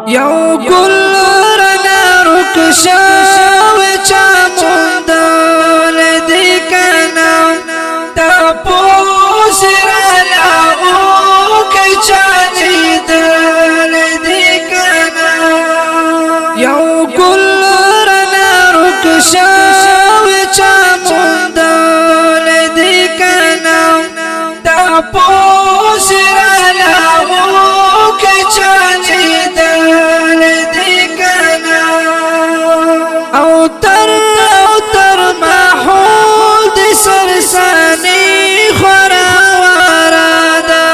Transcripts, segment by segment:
یو گل رنا رک شاوی چا موندل دی کنا تپوس رالاغو کئی چا لیدل دی کنا یو گل رنا رک شاوی چا موندل دی کنا تپوس رالاغو کئی چا لیدل دی کنا او تر محول دی سرسانی خورا ورادا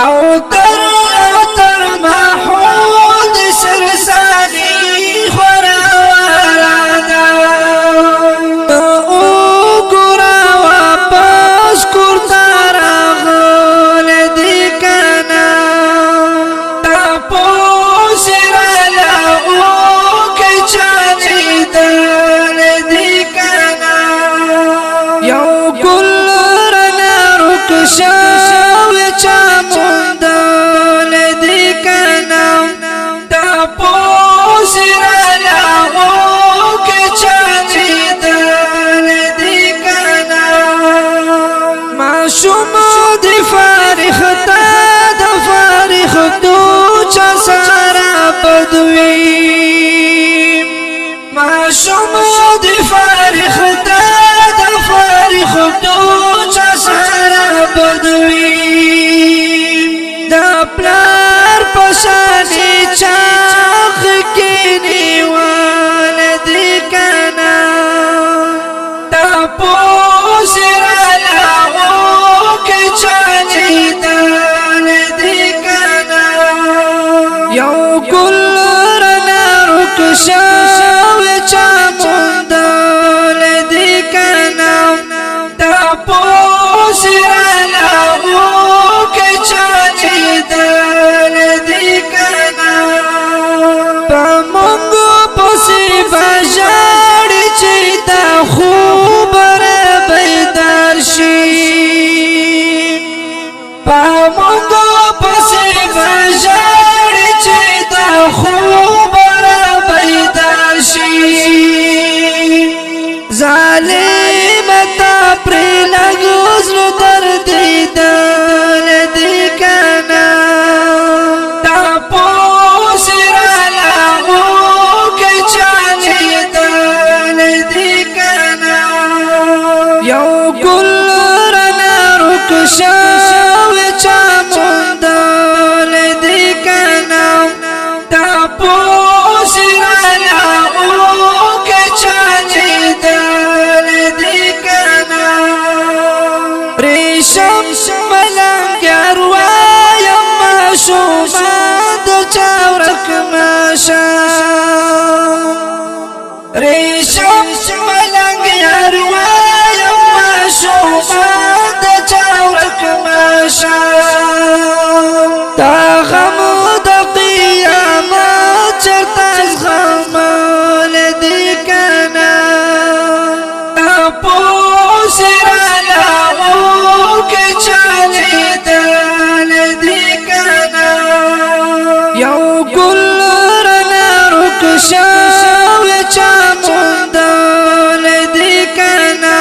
او تر محول دی سرسانی خورا ورادا او گرا واپس کرتا راغل دی کنا تپوس رالاغو کئی چالی دل دی کنا یو گل رنا رک شاوی چا موندل دی کنا تپوس رالاغو کئی چالی دل دی کنا معشوم دی فارغ تا دا فارغ دو چا سارا بدوی معشوم دی فارغ تا دا فارغ دو چا سارا بدوی دا پلار پشانی چاخ کی نیوان دی کنا تپوس رالاغو کئی چالی دل دی کنا یو گل رنا رک شاوی چا موندل دی کنا تپوس رالاغو کئی چالی دل دی کنا پامونگو پسی بجاڑی چی دا خوب را بیدار شی پامونگو پسی بجاڑی چی دا خوب را بیدار شی ظالم تا پری لگوزر درد دل دی کنا تپوس رالاغو کئی چالی دل دی کنا یو گل رنا رک شاوی چا موندل دی کنا تپوس رالاغو کئی چالی دل دی کنا ریشم ملنگ اروایم معشومان دا چاورک ماشا ریشم ملنگ اروایم معشومان دا چاورک ماشا تا غم دا قیامت چرتا از غمال دی کنا تپوس رالاغو کئی چالی دل دی کنا یو گل رنا رک شاوی چا موندل دی کنا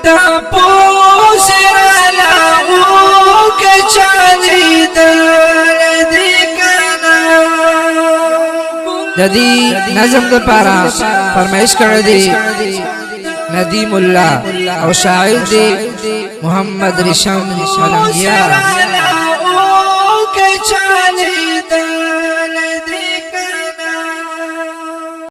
تپوس رالاغو کئی چالی دل دی کنا ددی نظم دا پارا فرمائش کردی ندیم اللہ او شاعر دی محمد رشم ملنگیا